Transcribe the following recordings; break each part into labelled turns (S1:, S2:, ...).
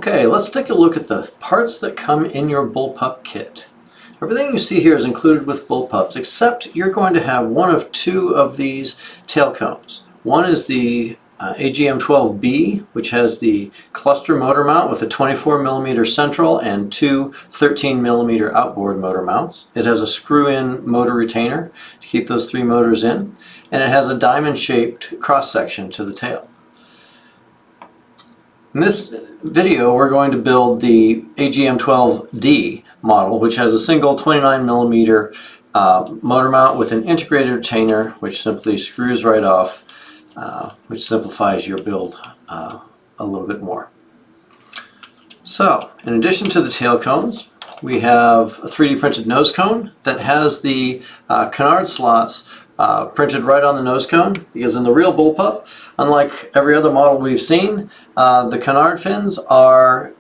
S1: Okay, let's take a look at the parts that come in your bullpup kit. Everything you see here is included with bullpups, except you're going to have one of two of these tail cones. One is the AGM-12B, which has the cluster motor mount with a 24mm central and two 13mm outboard motor mounts. It has a screw-in motor retainer to keep those three motors in, and it has a diamond-shaped cross-section to the tail. In this video, we're going to build the AGM-12D model, which has a single 29mm motor mount with an integrated retainer, which simply screws right off, which simplifies your build a little bit more. So, in addition to the tail cones, we have a 3D printed nose cone that has the canard slots printed right on the nose cone, because in the real bullpup, unlike every other model we've seen, the canard fins are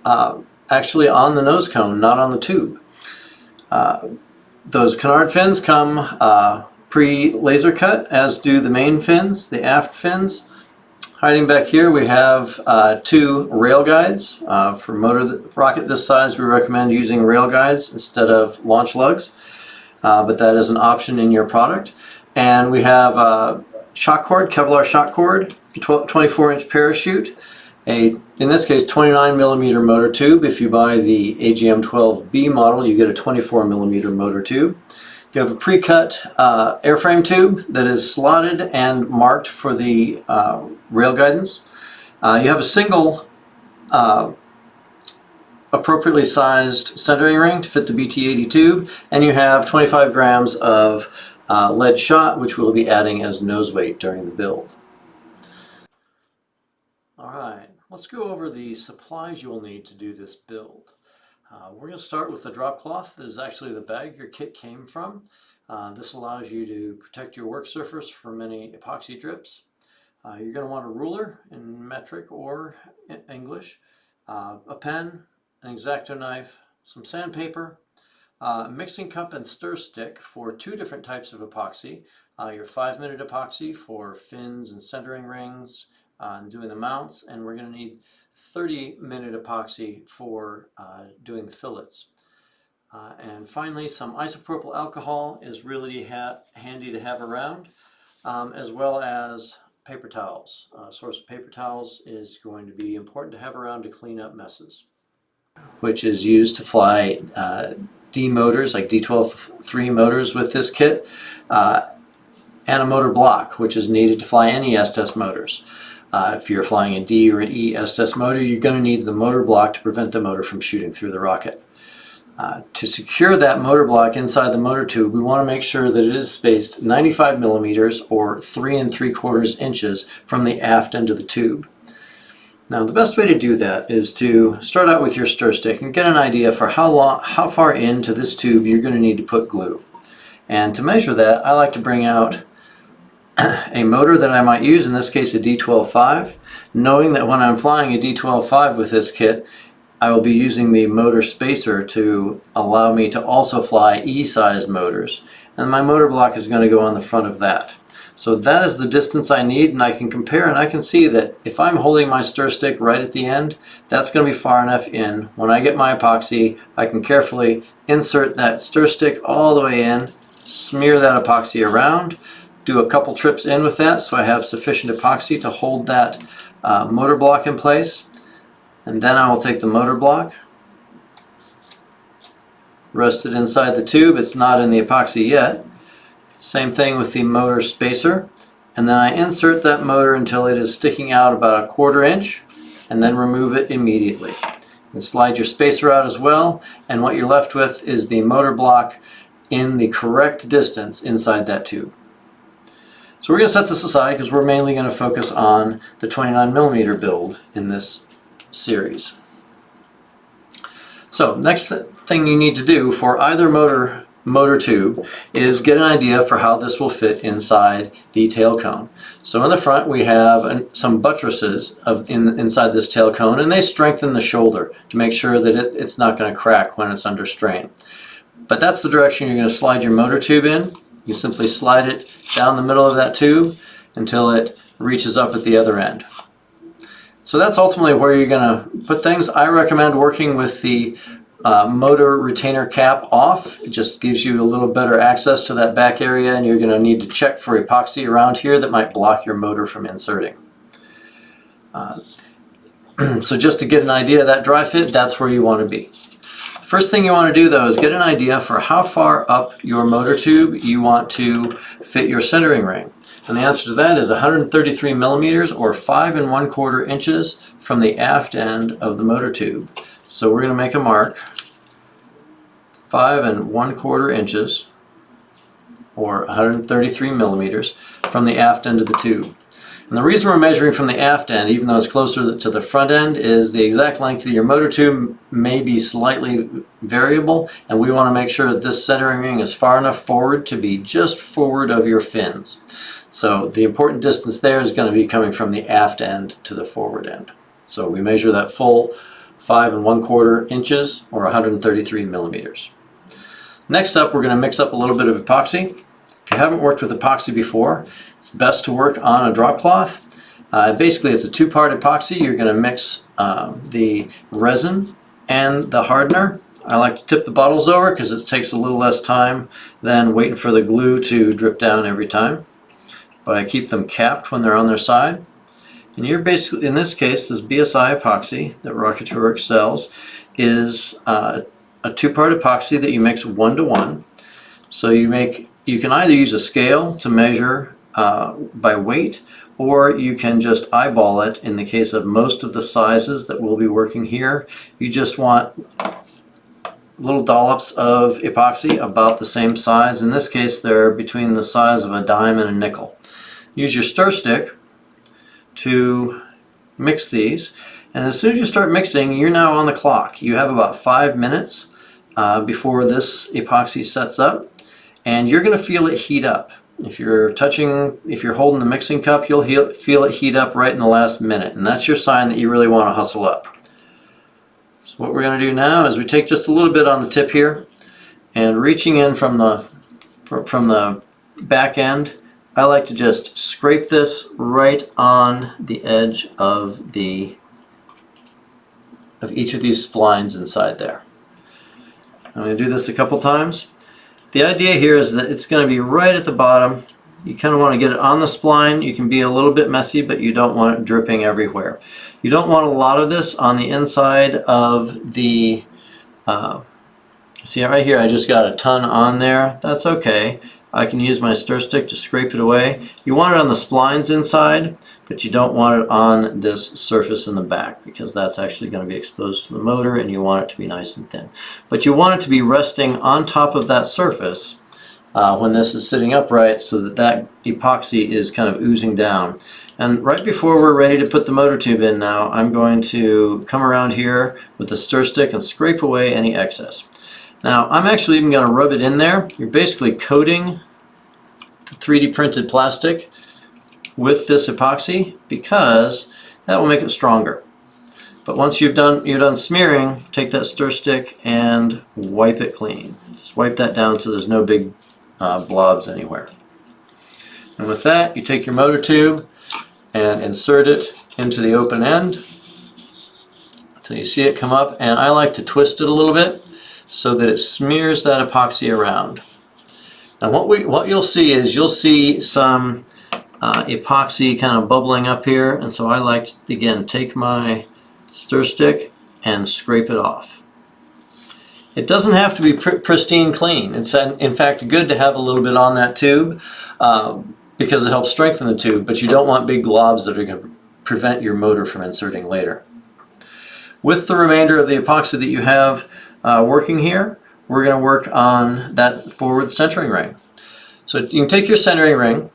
S1: actually on the nose cone, not on the tube. Those canard fins come pre-laser cut, as do the main fins, the aft fins. Hiding back here we have two rail guides. For rocket this size, we recommend using rail guides instead of launch lugs, but that is an option in your product. And we have shock cord, Kevlar shock cord, 24-inch parachute, in this case 29mm motor tube. If you buy the AGM-12B model, you get a 24mm motor tube. You have a pre-cut airframe tube that is slotted and marked for the rail guidance. You have a single appropriately sized centering ring to fit the BT-80 tube, and you have 25 grams of lead shot, which we'll be adding as nose weight during the build. Alright, let's go over the supplies you will need to do this build. We're going to start with the drop cloth. That is actually the bag your kit came from. This allows you to protect your work surface from any epoxy drips. You're going to want a ruler in metric or English, a pen, an X-Acto knife, some sandpaper, a mixing cup and stir stick for two different types of epoxy. Your 5-minute epoxy for fins and centering rings and doing the mounts, and we're going to need 30-minute epoxy for doing the fillets. And finally, some isopropyl alcohol is really handy to have around, as well as paper towels. A source of paper towels is going to be important to have around to clean up messes, which is used to fly D motors, like D12-3 motors with this kit, and a motor block, which is needed to fly any S-test motors. If you're flying a D or an E S-test motor, you're going to need the motor block to prevent the motor from shooting through the rocket. To secure that motor block inside the motor tube, we want to make sure that it is spaced 95mm or 3 3/4 inches from the aft end of the tube. Now, the best way to do that is to start out with your stir stick and get an idea for how far into this tube you're going to need to put glue. And to measure that, I like to bring out a motor that I might use, in this case a D12-5, knowing that when I'm flying a D12-5 with this kit, I will be using the motor spacer to allow me to also fly E-sized motors, and my motor block is going to go on the front of that. So that is the distance I need, and I can compare, and I can see that if I'm holding my stir stick right at the end, that's going to be far enough in. When I get my epoxy, I can carefully insert that stir stick all the way in, smear that epoxy around, do a couple trips in with that so I have sufficient epoxy to hold that motor block in place. And then I will take the motor block, rest it inside the tube. It's not in the epoxy yet. Same thing with the motor spacer, and then I insert that motor until it is sticking out about 1/4 inch, and then remove it immediately. And slide your spacer out as well, and what you're left with is the motor block in the correct distance inside that tube. So we're going to set this aside because we're mainly going to focus on the 29mm build in this series. So next thing you need to do for either motor tube is get an idea for how this will fit inside the tail cone. So in the front we have some buttresses inside this tail cone, and they strengthen the shoulder to make sure that it's not going to crack when it's under strain. But that's the direction you're going to slide your motor tube in. You simply slide it down the middle of that tube until it reaches up at the other end. So that's ultimately where you're going to put things. I recommend working with the motor retainer cap off. It just gives you a little better access to that back area, and you're going to need to check for epoxy around here that might block your motor from inserting. So just to get an idea of that dry fit, that's where you want to be. First thing you want to do though is get an idea for how far up your motor tube you want to fit your centering ring. And the answer to that is 133 millimeters or 5 1/4 inches from the aft end of the motor tube. So we're going to make a mark, 5 1/4 inches or 133 millimeters from the aft end of the tube. And the reason we're measuring from the aft end, even though it's closer to the front end, is the exact length of your motor tube may be slightly variable, and we want to make sure that this centering ring is far enough forward to be just forward of your fins. So the important distance there is going to be coming from the aft end to the forward end. So we measure that full 5 1/4 inches or 133 millimeters. Next up, we're going to mix up a little bit of epoxy. If you haven't worked with epoxy before, it's best to work on a drop cloth. Basically, it's a two-part epoxy. You're going to mix the resin and the hardener. I like to tip the bottles over because it takes a little less time than waiting for the glue to drip down every time. But I keep them capped when they're on their side. And you're basically, in this case, this BSI epoxy that Rocketry Works sells is a two-part epoxy that you mix 1-to-1. So you can either use a scale to measure by weight, or you can just eyeball it. In the case of most of the sizes that we'll be working here, you just want little dollops of epoxy about the same size. In this case, they're between the size of a dime and a nickel. Use your stir stick to mix these, and as soon as you start mixing, you're now on the clock. You have about 5 minutes before this epoxy sets up, and you're going to feel it heat up. If you're holding the mixing cup, you'll feel it heat up right in the last minute, and that's your sign that you really want to hustle up. So what we're going to do now is we take just a little bit on the tip here, and reaching in from the back end, I like to just scrape this right on the edge of each of these splines inside there. I'm going to do this a couple times. The idea here is that it's going to be right at the bottom. You kind of want to get it on the spline. You can be a little bit messy, but you don't want it dripping everywhere. You don't want a lot of this on the inside of the, see right here, I just got a ton on there. That's okay. I can use my stir stick to scrape it away. You want it on the splines inside, but you don't want it on this surface in the back because that's actually going to be exposed to the motor, and you want it to be nice and thin. But you want it to be resting on top of that surface when this is sitting upright, so that epoxy is kind of oozing down. And right before we're ready to put the motor tube in now, I'm going to come around here with the stir stick and scrape away any excess. Now, I'm actually even going to rub it in there. You're basically coating the 3D printed plastic with this epoxy because that will make it stronger. But once you're done smearing, take that stir stick and wipe it clean. Just wipe that down so there's no big blobs anywhere. And with that, you take your motor tube and insert it into the open end until you see it come up, and I like to twist it a little bit so that it smears that epoxy around. And what you'll see is you'll see some epoxy kind of bubbling up here, and so I like to, again, take my stir stick and scrape it off. It doesn't have to be pristine clean. It's in fact good to have a little bit on that tube because it helps strengthen the tube, but you don't want big globs that are going to prevent your motor from inserting later. With the remainder of the epoxy that you have working here, we're going to work on that forward centering ring. So you can take your centering ring,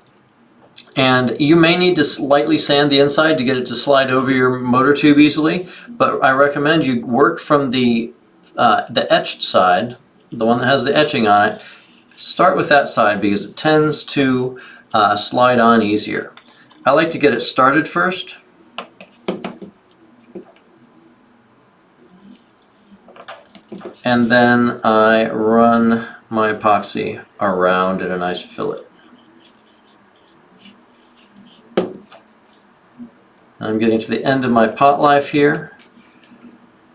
S1: and you may need to slightly sand the inside to get it to slide over your motor tube easily, but I recommend you work from the etched side, the one that has the etching on it. Start with that side because it tends to slide on easier. I like to get it started first. And then I run my epoxy around in a nice fillet. And I'm getting to the end of my pot life here,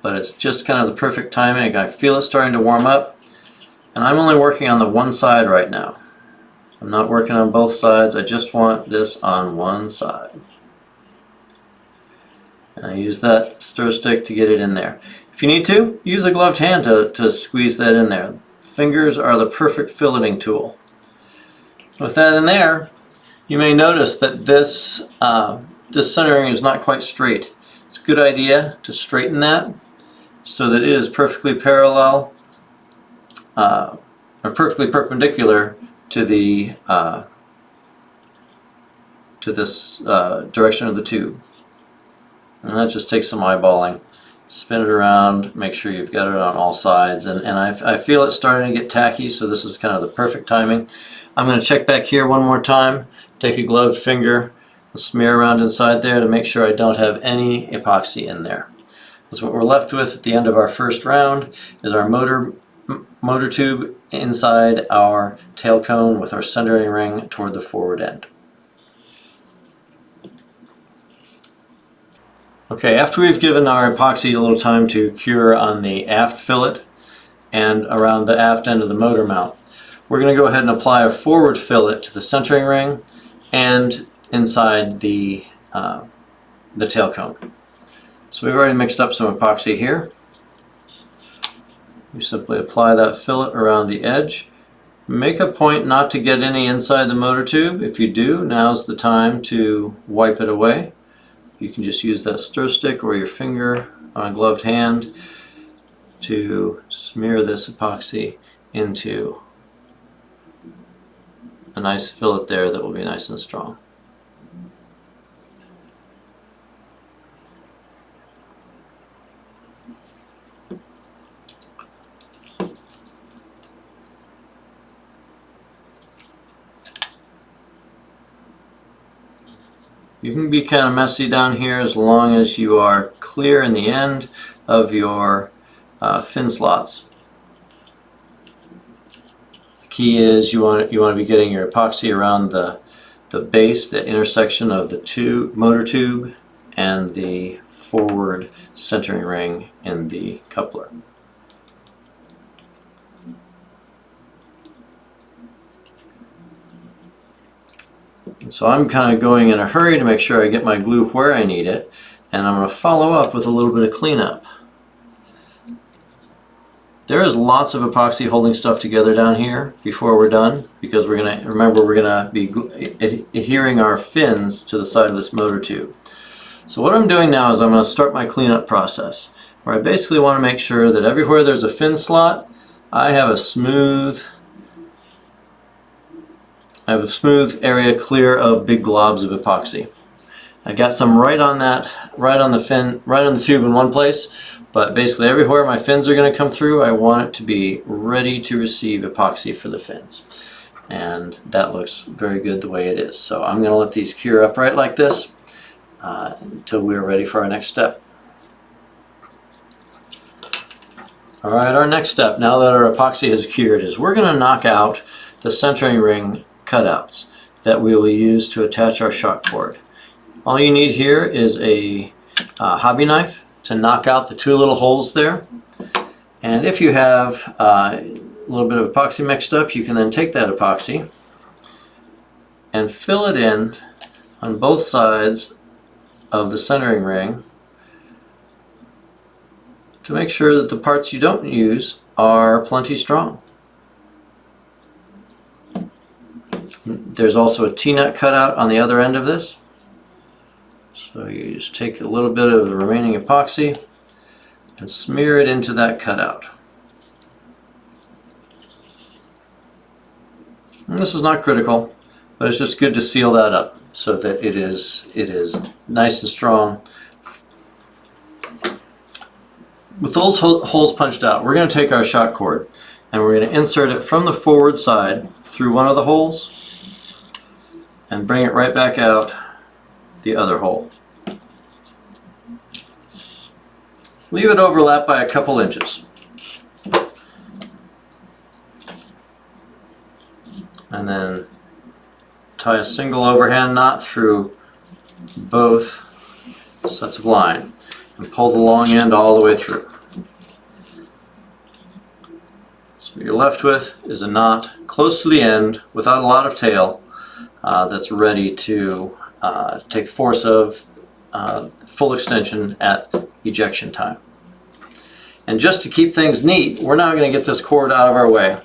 S1: but it's just kind of the perfect timing. I feel it starting to warm up, and I'm only working on the one side right now. I'm not working on both sides. I just want this on one side. And I use that stir stick to get it in there. If you need to, use a gloved hand to squeeze that in there. Fingers are the perfect filleting tool. With that in there, you may notice that this centering is not quite straight. It's a good idea to straighten that so that it is perfectly parallel or perfectly perpendicular to the this direction of the tube. And that just takes some eyeballing. Spin it around, make sure you've got it on all sides, and I feel it starting to get tacky, so this is kind of the perfect timing. I'm going to check back here one more time, take a gloved finger, and smear around inside there to make sure I don't have any epoxy in there. That's what we're left with at the end of our first round, is our motor tube inside our tail cone with our centering ring toward the forward end. Okay, after we've given our epoxy a little time to cure on the aft fillet and around the aft end of the motor mount, we're going to go ahead and apply a forward fillet to the centering ring and inside the tail cone. So we've already mixed up some epoxy here. You simply apply that fillet around the edge. Make a point not to get any inside the motor tube. If you do, now's the time to wipe it away. You can just use that stir stick or your finger on a gloved hand to smear this epoxy into a nice fillet there that will be nice and strong. You can be kind of messy down here as long as you are clear in the end of your fin slots. The key is you want to be getting your epoxy around the base, the intersection of the motor tube and the forward centering ring in the coupler. So I'm kind of going in a hurry to make sure I get my glue where I need it, and I'm going to follow up with a little bit of cleanup. There is lots of epoxy holding stuff together down here before we're done, because we're going to be adhering our fins to the side of this motor tube. So what I'm doing now is I'm going to start my cleanup process, where I basically want to make sure that everywhere there's a fin slot, I have a smooth area clear of big globs of epoxy. I got some right on the tube in one place, but basically everywhere my fins are going to come through, I want it to be ready to receive epoxy for the fins. And that looks very good the way it is. So I'm going to let these cure up right like this until we're ready for our next step. Alright, our next step, now that our epoxy has cured, is we're going to knock out the centering ring cutouts that we will use to attach our shock cord. All you need here is a hobby knife to knock out the two little holes there. And if you have a little bit of epoxy mixed up, you can then take that epoxy and fill it in on both sides of the centering ring to make sure that the parts you don't use are plenty strong. There's also a T-nut cutout on the other end of this. So you just take a little bit of the remaining epoxy and smear it into that cutout. And this is not critical, but it's just good to seal that up so that it is nice and strong. With those holes punched out, we're going to take our shock cord and we're going to insert it from the forward side through one of the holes and bring it right back out the other hole. Leave it overlap by a couple inches. And then tie a single overhand knot through both sets of line and pull the long end all the way through. So what you're left with is a knot close to the end without a lot of tail that's ready to take the force of full extension at ejection time. And just to keep things neat, we're now going to get this cord out of our way.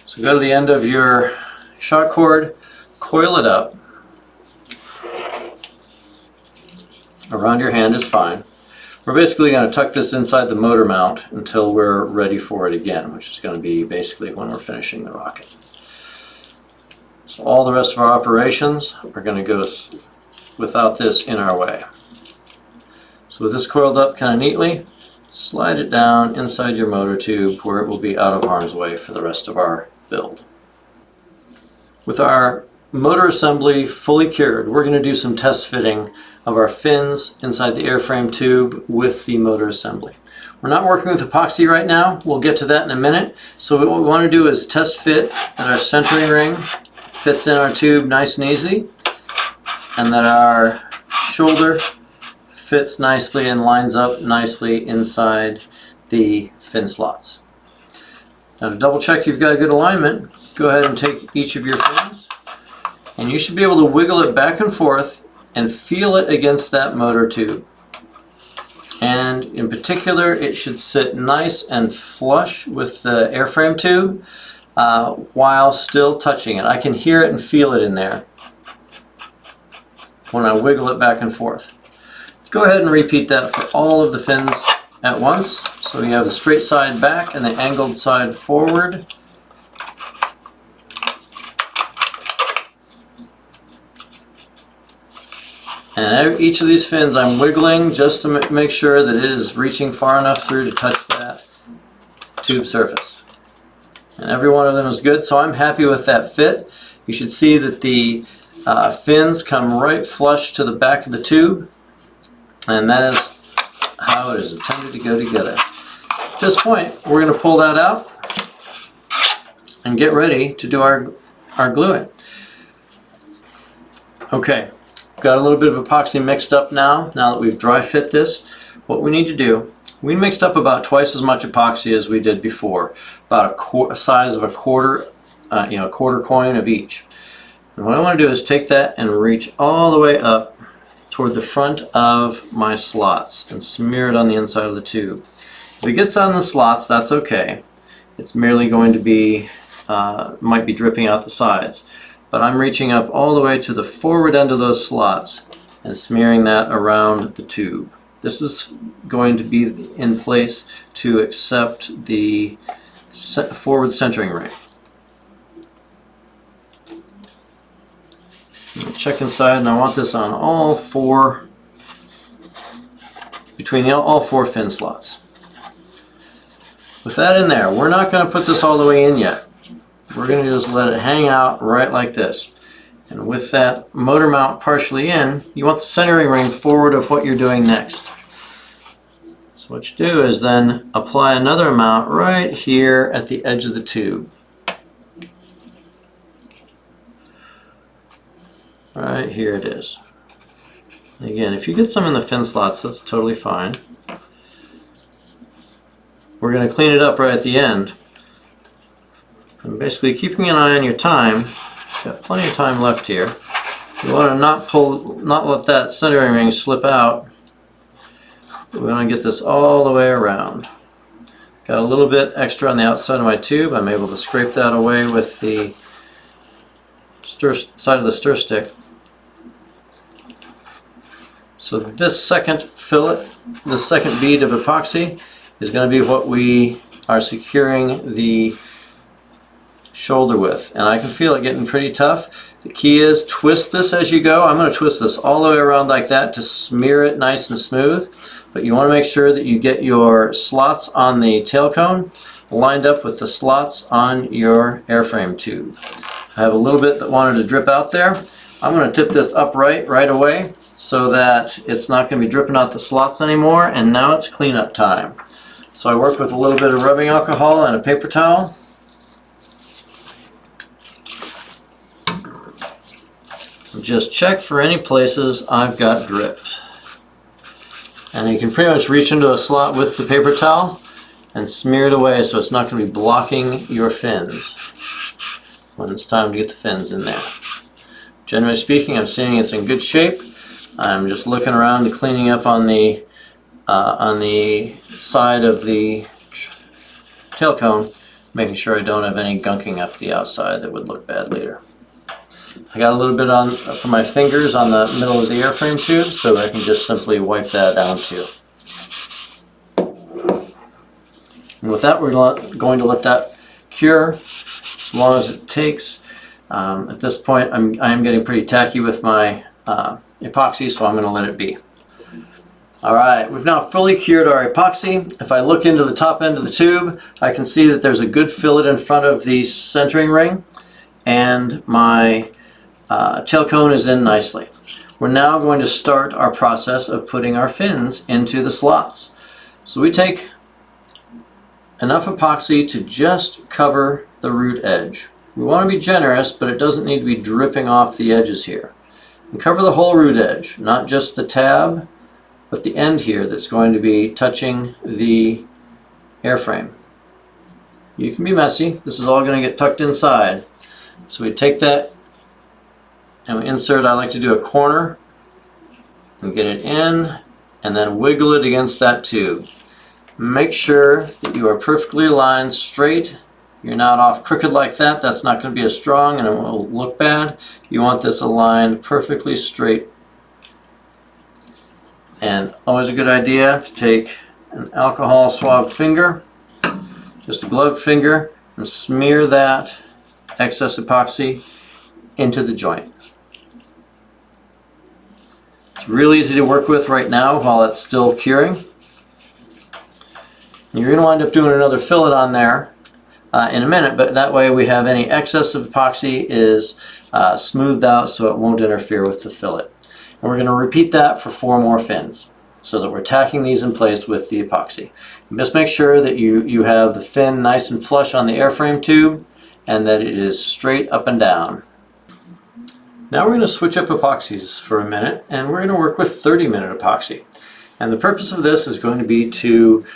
S1: So go to the end of your shot cord, coil it up. Around your hand is fine. We're basically going to tuck this inside the motor mount until we're ready for it again, which is going to be basically when we're finishing the rocket. So all the rest of our operations are going to go without this in our way. So with this coiled up kind of neatly, slide it down inside your motor tube where it will be out of harm's way for the rest of our build. With our motor assembly fully cured, we're going to do some test fitting of our fins inside the airframe tube with the motor assembly. We're not working with epoxy right now. We'll get to that in a minute. So what we want to do is test fit that our centering ring fits in our tube nice and easy, and that our shoulder fits nicely and lines up nicely inside the fin slots. Now to double check you've got a good alignment, go ahead and take each of your fins, and you should be able to wiggle it back and forth and feel it against that motor tube. And in particular, it should sit nice and flush with the airframe tube while still touching it. I can hear it and feel it in there when I wiggle it back and forth. Go ahead and repeat that for all of the fins at once. So you have the straight side back and the angled side forward. And each of these fins I'm wiggling just to make sure that it is reaching far enough through to touch that tube surface. And every one of them is good, so I'm happy with that fit. You should see that the fins come right flush to the back of the tube, and that is how it is intended to go together. At this point, we're going to pull that out and get ready to do our gluing. Okay. Got a little bit of epoxy mixed up now that we've dry fit this. What we need to do, we mixed up about twice as much epoxy as we did before, about a size of a quarter, quarter coin of each. And what I want to do is take that and reach all the way up toward the front of my slots and smear it on the inside of the tube. If it gets on the slots, that's okay. It's merely going to be, might be dripping out the sides. But I'm reaching up all the way to the forward end of those slots and smearing that around the tube. This is going to be in place to accept the forward centering ring. Check inside, and I want this on all four, between all four fin slots. With that in there, we're not going to put this all the way in yet. We're going to just let it hang out right like this. And with that motor mount partially in, you want the centering ring forward of what you're doing next. So what you do is then apply another amount right here at the edge of the tube. Right here it is. And again, if you get some in the fin slots, that's totally fine. We're going to clean it up right at the end. And basically keeping an eye on your time, got plenty of time left here. You want to not let that centering ring slip out. We want to get this all the way around. Got a little bit extra on the outside of my tube. I'm able to scrape that away with the side of the stir stick. So this second fillet, this second bead of epoxy is going to be what we are securing the shoulder with, and I can feel it getting pretty tough. The key is twist this as you go. I'm going to twist this all the way around like that to smear it nice and smooth, but you want to make sure that you get your slots on the tail cone lined up with the slots on your airframe tube. I have a little bit that wanted to drip out there. I'm going to tip this upright right away so that it's not going to be dripping out the slots anymore, and now it's cleanup time. So I work with a little bit of rubbing alcohol and a paper towel. Just check for any places I've got drip. And you can pretty much reach into a slot with the paper towel and smear it away so it's not going to be blocking your fins when it's time to get the fins in there. Generally speaking, I'm seeing it's in good shape. I'm just looking around and cleaning up on the side of the tail cone, making sure I don't have any gunking up the outside that would look bad later. I got a little bit on for my fingers on the middle of the airframe tube, so I can just simply wipe that down too. And with that, we're going to let that cure as long as it takes. At this point, I am getting pretty tacky with my epoxy, so I'm going to let it be. Alright, we've now fully cured our epoxy. If I look into the top end of the tube, I can see that there's a good fillet in front of the centering ring, and my tail cone is in nicely. We're now going to start our process of putting our fins into the slots. So we take enough epoxy to just cover the root edge. We want to be generous, but it doesn't need to be dripping off the edges here. And cover the whole root edge, not just the tab, but the end here that's going to be touching the airframe. You can be messy. This is all going to get tucked inside. So we take that and we insert, I like to do a corner and get it in and then wiggle it against that tube. Make sure that you are perfectly aligned straight. You're not off crooked like that. That's not going to be as strong and it will look bad. You want this aligned perfectly straight. And always a good idea to take an alcohol swab finger, just a gloved finger, and smear that excess epoxy into the joint. It's real easy to work with right now while it's still curing. You're going to wind up doing another fillet on there in a minute, but that way we have any excess of epoxy is smoothed out so it won't interfere with the fillet. And we're going to repeat that for 4 more fins so that we're tacking these in place with the epoxy. And just make sure that you have the fin nice and flush on the airframe tube and that it is straight up and down. Now we're going to switch up epoxies for a minute and we're going to work with 30-minute epoxy. And the purpose of this is going to be to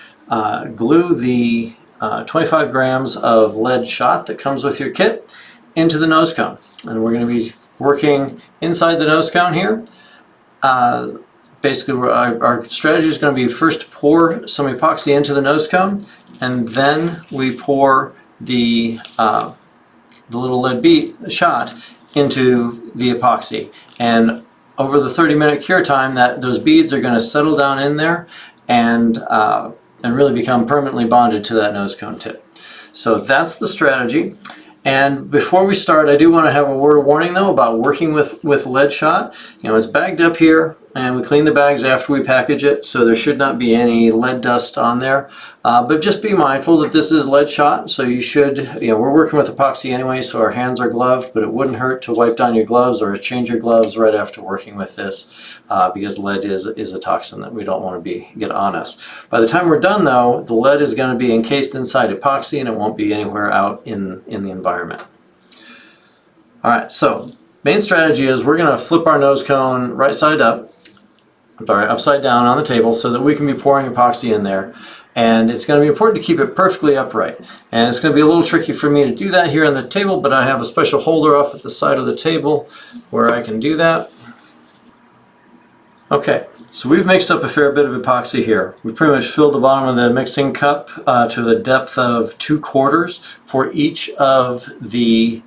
S1: glue the 25 grams of lead shot that comes with your kit into the nose cone. And we're going to be working inside the nose cone here. Basically, our strategy is going to be first to pour some epoxy into the nose cone, and then we pour the little lead bead shot into the epoxy. And over the 30-minute cure time, those beads are going to settle down in there and really become permanently bonded to that nose cone tip. So that's the strategy. And before we start, I do want to have a word of warning though about working with lead shot. You know, it's bagged up here and we clean the bags after we package it, so there should not be any lead dust on there. But just be mindful that this is lead shot, so you should, we're working with epoxy anyway, so our hands are gloved, but it wouldn't hurt to wipe down your gloves or change your gloves right after working with this because lead is a toxin that we don't want to get on us. By the time we're done though, the lead is going to be encased inside epoxy and it won't be anywhere out in the environment. All right, so main strategy is we're going to flip our nose cone right side up, upside down on the table so that we can be pouring epoxy in there. And it's going to be important to keep it perfectly upright. And it's going to be a little tricky for me to do that here on the table, but I have a special holder off at the side of the table where I can do that. Okay, so we've mixed up a fair bit of epoxy here. We pretty much filled the bottom of the mixing cup to the depth of 2/4 for each of the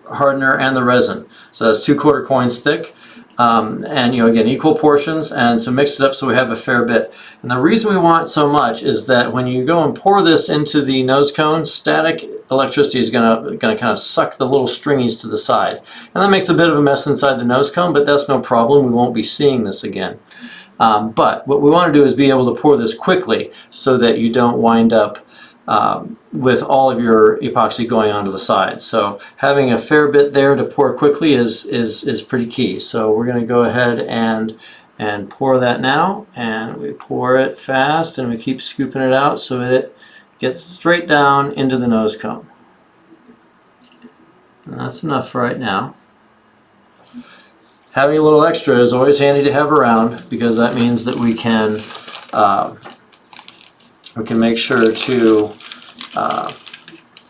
S1: hardener and the resin. So that's 2/4 coins thick. And again, equal portions, and so mix it up so we have a fair bit. And the reason we want so much is that when you go and pour this into the nose cone, static electricity is going to kind of suck the little stringies to the side. And that makes a bit of a mess inside the nose cone, but that's no problem. We won't be seeing this again. But what we want to do is be able to pour this quickly so that you don't wind up with all of your epoxy going onto the side. So having a fair bit there to pour quickly is pretty key. So we're going to go ahead and pour that now, and we pour it fast and we keep scooping it out so it gets straight down into the nose cone. And that's enough right now. having a little extra is always handy to have around, because that means that we can make sure to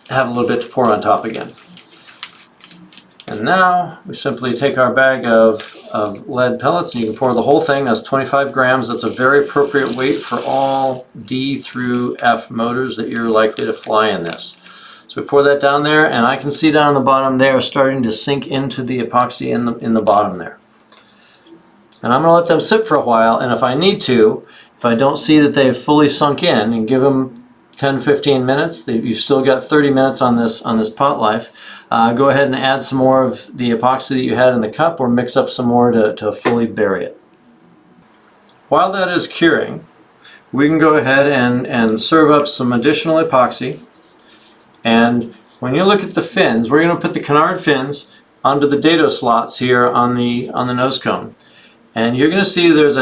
S1: have a little bit to pour on top again. And now we simply take our bag of lead pellets, and you can pour the whole thing. That's 25 grams. That's a very appropriate weight for all D through F motors that you're likely to fly in this. So we pour that down there, and I can see down the bottom they are starting to sink into the epoxy in the bottom there. And I'm going to let them sit for a while, and if I need to, if I don't see that they've fully sunk in, and give them 10-15 minutes, you've still got 30 minutes on this pot life. Go ahead and add some more of the epoxy that you had in the cup, or mix up some more to fully bury it. While that is curing, we can go ahead and serve up some additional epoxy. And when you look at the fins, we're going to put the canard fins onto the dado slots here on the nose cone. And you're going to see there's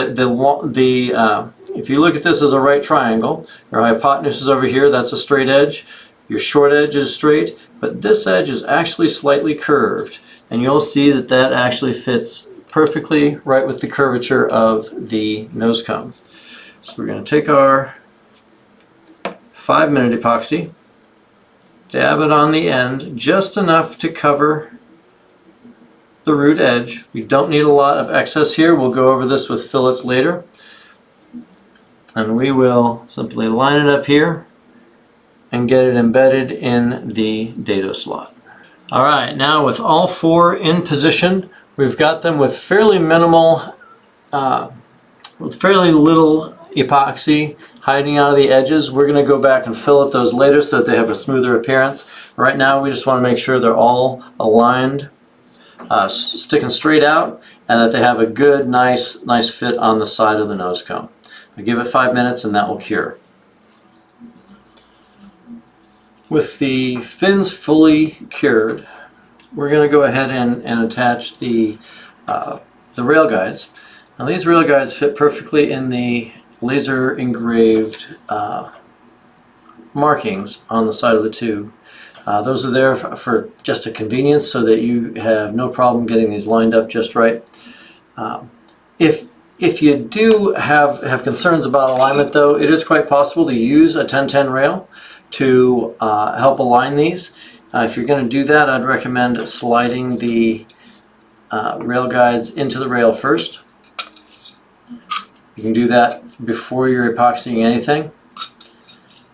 S1: if you look at this as a right triangle, your hypotenuse is over here, that's a straight edge. Your short edge is straight, but this edge is actually slightly curved. And you'll see that that actually fits perfectly right with the curvature of the nose cone. So we're going to take our 5-minute epoxy, dab it on the end, just enough to cover the root edge. We don't need a lot of excess here. We'll go over this with fillets later. And we will simply line it up here and get it embedded in the dado slot. All right, now with all 4 in position, we've got them with fairly minimal, with fairly little epoxy hiding out of the edges. We're going to go back and fillet those later so that they have a smoother appearance. Right now we just want to make sure they're all aligned, sticking straight out, and that they have a good, nice fit on the side of the nose cone. I give it 5 minutes and that will cure. With the fins fully cured, we're going to go ahead and attach the rail guides. Now these rail guides fit perfectly in the laser engraved markings on the side of the tube. Those are there for just a convenience, so that you have no problem getting these lined up just right. If you do have concerns about alignment, though, it is quite possible to use a 1010 rail to help align these. If you're going to do that, I'd recommend sliding the rail guides into the rail first. You can do that before you're epoxying anything,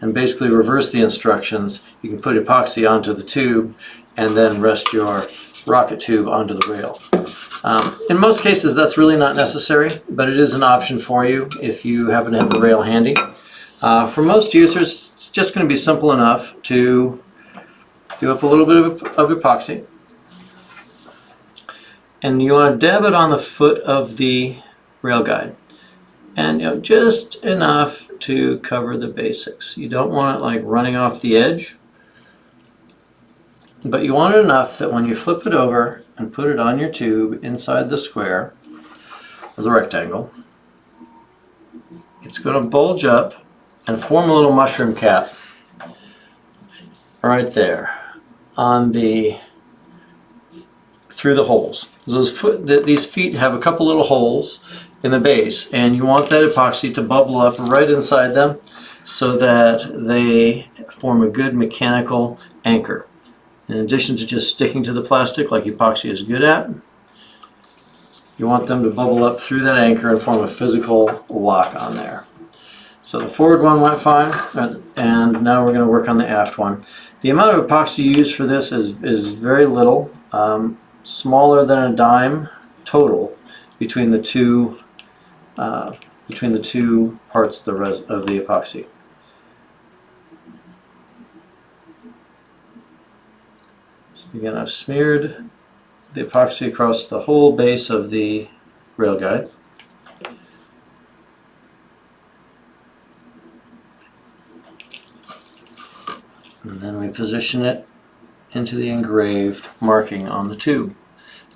S1: and basically reverse the instructions. You can put epoxy onto the tube and then rest your rocket tube onto the rail. In most cases that's really not necessary, but it is an option for you if you happen to have the rail handy. For most users, it's just going to be simple enough to do up a little bit of epoxy, and you want to dab it on the foot of the rail guide, and just enough to cover the basics. You don't want it like running off the edge, but you want it enough that when you flip it over and put it on your tube inside the square or the rectangle, it's going to bulge up and form a little mushroom cap right there on through the holes. These feet have a couple little holes in the base, and you want that epoxy to bubble up right inside them so that they form a good mechanical anchor. In addition to just sticking to the plastic like epoxy is good at, you want them to bubble up through that anchor and form a physical lock on there. So the forward one went fine, and now we're going to work on the aft one. The amount of epoxy used for this is very little, smaller than a dime total between the two parts of the epoxy. Again, I've smeared the epoxy across the whole base of the rail guide. And then we position it into the engraved marking on the tube.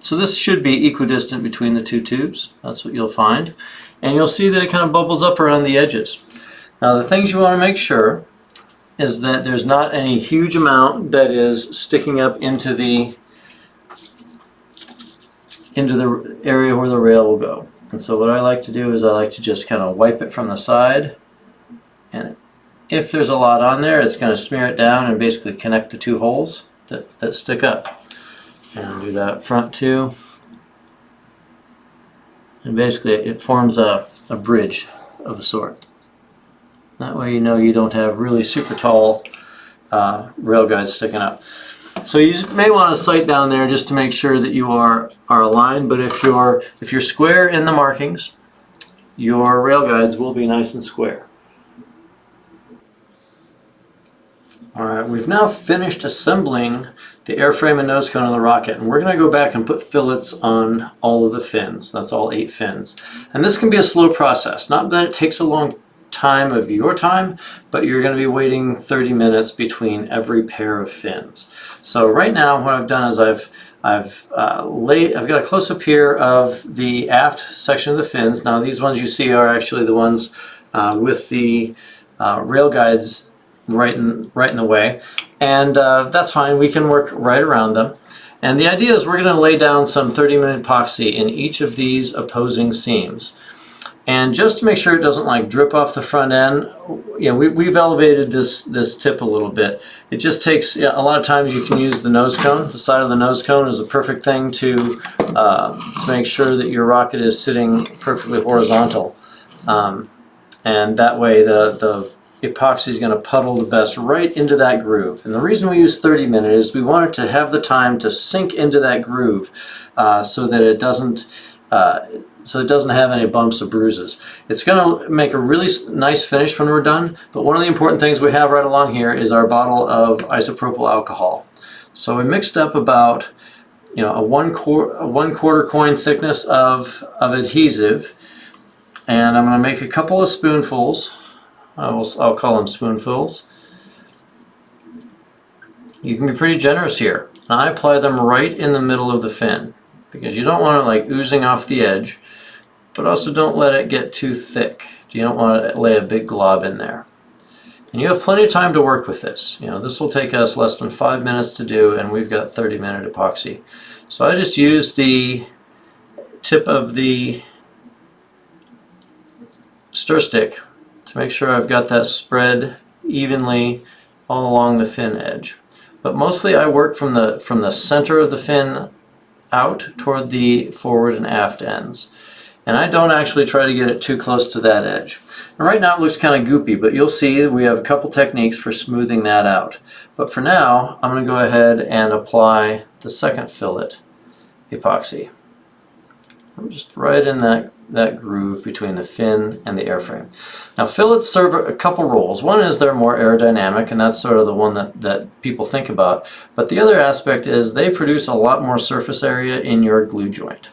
S1: So this should be equidistant between the two tubes. That's what you'll find. And you'll see that it kind of bubbles up around the edges. Now the things you want to make sure is that there's not any huge amount that is sticking up into the into the area where the rail will go. And so what I like to do is I like to just kind of wipe it from the side, and if there's a lot on there, it's going to smear it down and basically connect the two holes that stick up. And I'll do that up front too. And basically it forms a bridge of a sort. That way you know you don't have really super tall rail guides sticking up. So you may want to sight down there just to make sure that you are aligned, but if you're square in the markings, your rail guides will be nice and square. Alright, we've now finished assembling the airframe and nose cone of the rocket, and we're going to go back and put fillets on all of the fins. That's all 8 fins. And this can be a slow process. Not that it takes a long time of your time, but you're going to be waiting 30 minutes between every pair of fins. So right now what I've done is I've got a close-up here of the aft section of the fins. Now these ones you see are actually the ones with the rail guides right in the way, and that's fine. We can work right around them. And the idea is we're going to lay down some 30-minute epoxy in each of these opposing seams. And just to make sure it doesn't like drip off the front end, you know, we've elevated this tip a little bit. It just takes, a lot of times you can use the nose cone. The side of the nose cone is a perfect thing to make sure that your rocket is sitting perfectly horizontal. And that way the epoxy is going to puddle the best right into that groove. And the reason we use 30 minutes is we want it to have the time to sink into that groove so that it doesn't have any bumps or bruises. It's going to make a really nice finish when we're done, but one of the important things we have right along here is our bottle of isopropyl alcohol. So we mixed up about a one quarter coin thickness of adhesive, and I'm going to make a couple of spoonfuls. I'll call them spoonfuls. You can be pretty generous here. And I apply them right in the middle of the fin, because you don't want it like oozing off the edge, but also don't let it get too thick. You don't want to lay a big glob in there. And you have plenty of time to work with this. This will take us less than 5 minutes to do, and we've got 30-minute epoxy. So I just use the tip of the stir stick to make sure I've got that spread evenly all along the fin edge. But mostly I work from the center of the fin out toward the forward and aft ends. And I don't actually try to get it too close to that edge. And right now it looks kind of goopy, but you'll see we have a couple techniques for smoothing that out. But for now, I'm going to go ahead and apply the second fillet epoxy. I'm just right in that groove between the fin and the airframe. Now fillets serve a couple roles. One is they're more aerodynamic, and that's sort of the one that people think about. But the other aspect is they produce a lot more surface area in your glue joint.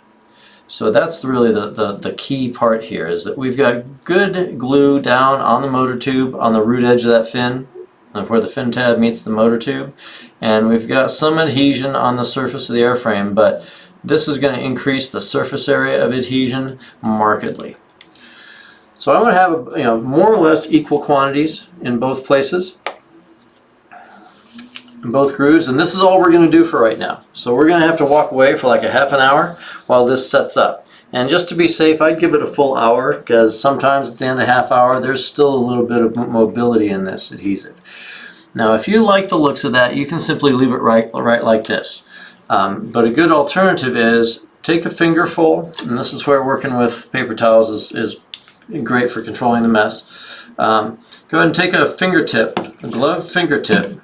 S1: So that's really the key part here, is that we've got good glue down on the motor tube on the root edge of that fin, where the fin tab meets the motor tube. And we've got some adhesion on the surface of the airframe, but this is going to increase the surface area of adhesion markedly. So I'm going to have more or less equal quantities in both places, in both grooves, and this is all we're going to do for right now. So we're going to have to walk away for like a half an hour while this sets up. And just to be safe, I'd give it a full hour, because sometimes at the end of a half hour there's still a little bit of mobility in this adhesive. Now if you like the looks of that, you can simply leave it right like this. But a good alternative is take a fingerful, and this is where working with paper towels is great for controlling the mess. Go ahead and take a fingertip, a gloved fingertip,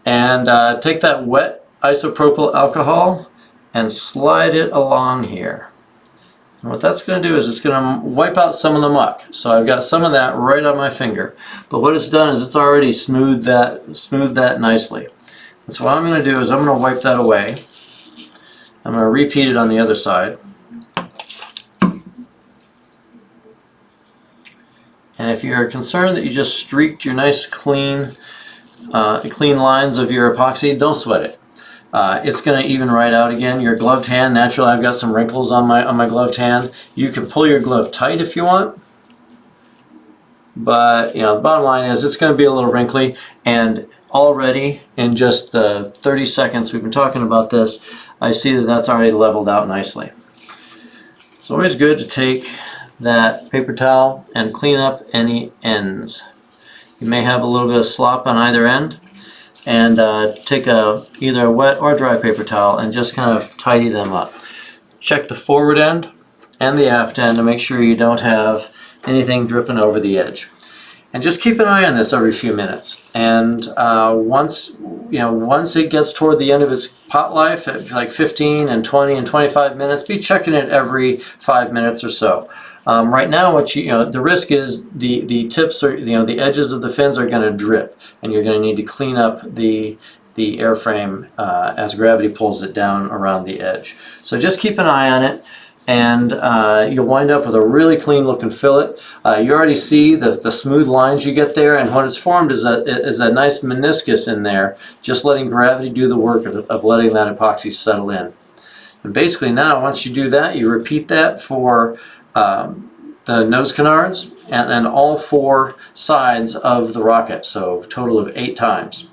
S1: and take that wet isopropyl alcohol and slide it along here. And what that's going to do is it's going to wipe out some of the muck. So I've got some of that right on my finger. But what it's done is it's already smoothed that nicely. And so what I'm going to do is I'm going to wipe that away. I'm going to repeat it on the other side. And if you're concerned that you just streaked your nice clean lines of your epoxy, don't sweat it. It's going to even right out again. Your gloved hand, naturally I've got some wrinkles on my gloved hand. You can pull your glove tight if you want, but the bottom line is it's going to be a little wrinkly. And already in just the 30 seconds we've been talking about this, I see that that's already leveled out nicely. It's always good to take that paper towel and clean up any ends. You may have a little bit of slop on either end, and take either a wet or dry paper towel and just kind of tidy them up. Check the forward end and the aft end to make sure you don't have anything dripping over the edge. And just keep an eye on this every few minutes. And once it gets toward the end of its pot life, at like 15 and 20 and 25 minutes, be checking it every 5 minutes or so. Right now, the risk is the tips are, the edges of the fins are going to drip, and you're going to need to clean up the airframe as gravity pulls it down around the edge. So just keep an eye on it, and you'll wind up with a really clean looking fillet. You already see the smooth lines you get there, and what it's formed is a nice meniscus in there, just letting gravity do the work of letting that epoxy settle in. And basically now, once you do that, you repeat that for the nose canards and all 4 sides of the rocket, so a total of 8 times.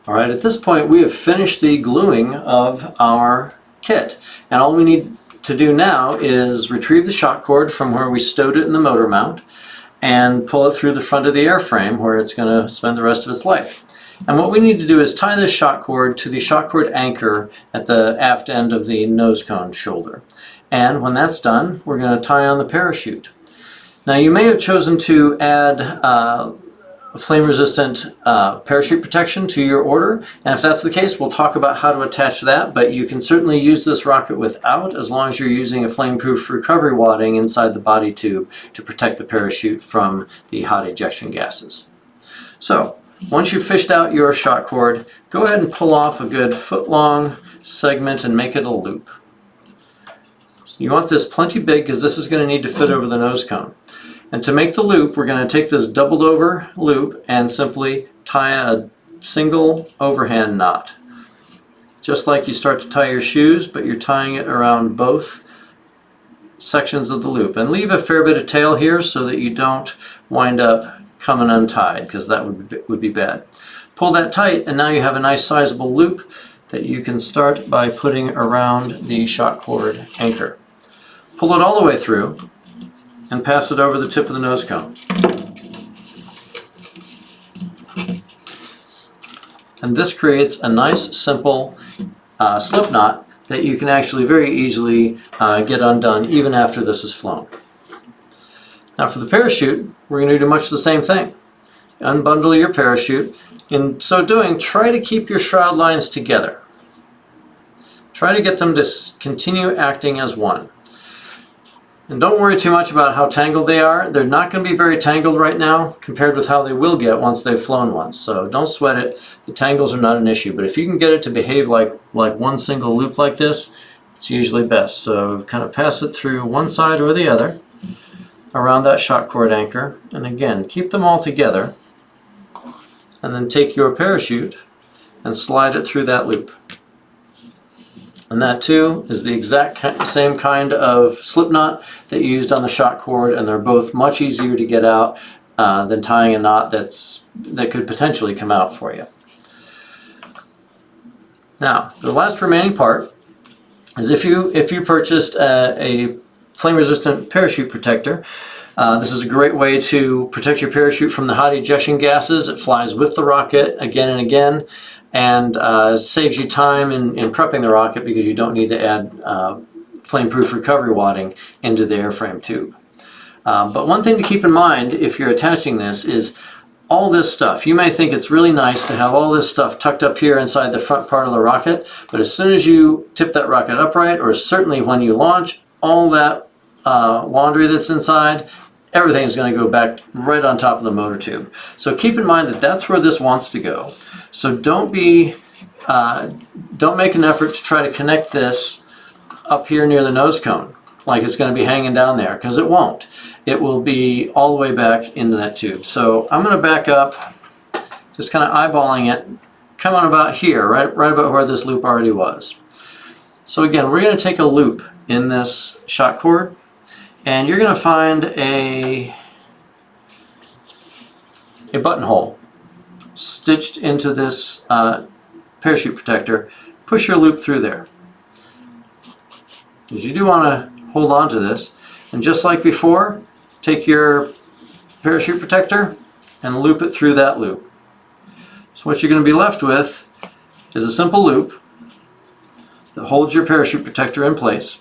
S1: All right, at this point we have finished the gluing of our kit, and all we need to do now is retrieve the shock cord from where we stowed it in the motor mount and pull it through the front of the airframe where it's going to spend the rest of its life. And what we need to do is tie this shock cord to the shock cord anchor at the aft end of the nose cone shoulder. And when that's done, we're going to tie on the parachute. Now you may have chosen to add flame-resistant parachute protection to your order, and if that's the case, we'll talk about how to attach that, but you can certainly use this rocket without, as long as you're using a flame-proof recovery wadding inside the body tube to protect the parachute from the hot ejection gases. So, once you've fished out your shock cord, go ahead and pull off a good foot-long segment and make it a loop. So you want this plenty big because this is going to need to fit over the nose cone. And to make the loop, we're going to take this doubled over loop and simply tie a single overhand knot. Just like you start to tie your shoes, but you're tying it around both sections of the loop. And leave a fair bit of tail here so that you don't wind up coming untied, because that would be bad. Pull that tight, and now you have a nice sizable loop that you can start by putting around the shock cord anchor. Pull it all the way through and pass it over the tip of the nose cone. And this creates a nice, simple slip knot that you can actually very easily get undone even after this is flown. Now for the parachute, we're going to do much the same thing. Unbundle your parachute. In so doing, try to keep your shroud lines together. Try to get them to continue acting as one. And don't worry too much about how tangled they are. They're not going to be very tangled right now compared with how they will get once they've flown once. So don't sweat it. The tangles are not an issue. But if you can get it to behave like one single loop like this, it's usually best. So kind of pass it through one side or the other around that shock cord anchor. And again, keep them all together. And then take your parachute and slide it through that loop. And that too is the exact same kind of slip knot that you used on the shock cord, and they're both much easier to get out than tying a knot that could potentially come out for you. Now, the last remaining part is if you purchased a flame-resistant parachute protector, this is a great way to protect your parachute from the hot ejection gases. It flies with the rocket again and again, and saves you time in prepping the rocket because you don't need to add flame-proof recovery wadding into the airframe tube. But one thing to keep in mind if you're attaching this is all this stuff. You may think it's really nice to have all this stuff tucked up here inside the front part of the rocket, but as soon as you tip that rocket upright, or certainly when you launch, all that laundry that's inside, everything is going to go back right on top of the motor tube. So keep in mind that that's where this wants to go. So don't make an effort to try to connect this up here near the nose cone like it's going to be hanging down there, because it won't. It will be all the way back into that tube. So I'm going to back up, just kind of eyeballing it, come on about here, right about where this loop already was. So again, we're going to take a loop in this shock cord, and you're going to find a buttonhole stitched into this parachute protector push your loop through there. Because you do want to hold on to this, and just like before, take your parachute protector and loop it through that loop. So what you're going to be left with is a simple loop that holds your parachute protector in place,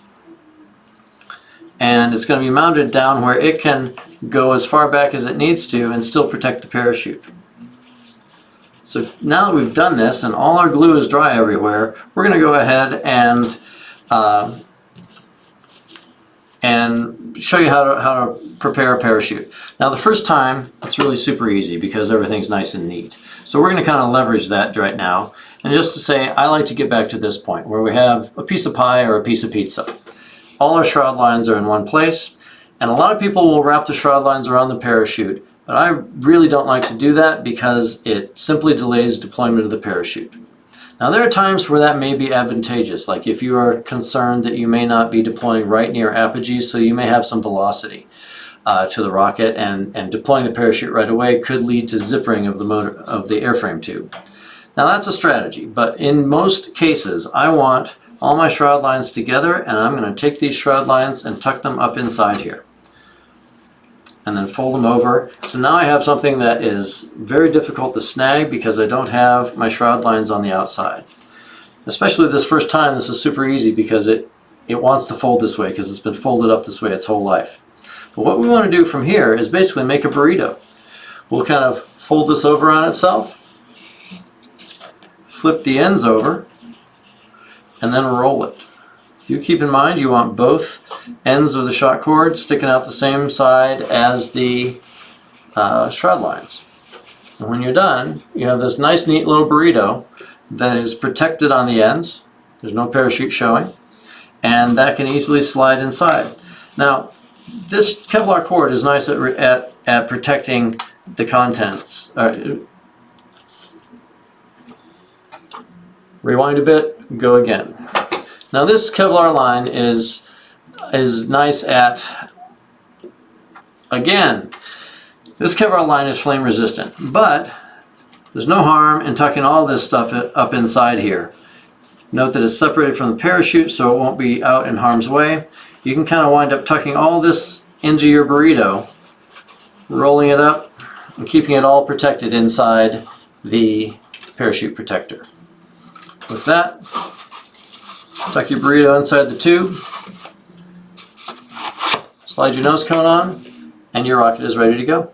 S1: and it's going to be mounted down where it can go as far back as it needs to and still protect the parachute. So now that we've done this and all our glue is dry everywhere, we're going to go ahead and show you how to prepare a parachute. Now the first time it's really super easy because everything's nice and neat. So we're going to kind of leverage that right now. And just to say, I like to get back to this point where we have a piece of pie or a piece of pizza. All our shroud lines are in one place, and a lot of people will wrap the shroud lines around the parachute, but I really don't like to do that because it simply delays deployment of the parachute. Now there are times where that may be advantageous, like if you are concerned that you may not be deploying right near apogee, so you may have some velocity to the rocket, and deploying the parachute right away could lead to zippering of the motor of the airframe tube. Now that's a strategy, but in most cases I want all my shroud lines together, and I'm going to take these shroud lines and tuck them up inside here and then fold them over. So now I have something that is very difficult to snag because I don't have my shroud lines on the outside. Especially this first time, this is super easy because it wants to fold this way because it's been folded up this way its whole life. But what we want to do from here is basically make a burrito. We'll kind of fold this over on itself, flip the ends over, and then roll it. Do keep in mind you want both ends of the shot cord sticking out the same side as the shroud lines. And when you're done, you have this nice neat little burrito that is protected on the ends. There's no parachute showing, and that can easily slide inside. Now this Kevlar cord is nice at protecting the contents. Rewind a bit, go again. Now this Kevlar line is nice at, again, this Kevlar line is flame resistant, but there's no harm in tucking all this stuff up inside here. Note that it's separated from the parachute so it won't be out in harm's way. You can kind of wind up tucking all this into your burrito, rolling it up, and keeping it all protected inside the parachute protector. With that, tuck your burrito inside the tube, slide your nose cone on, and your rocket is ready to go.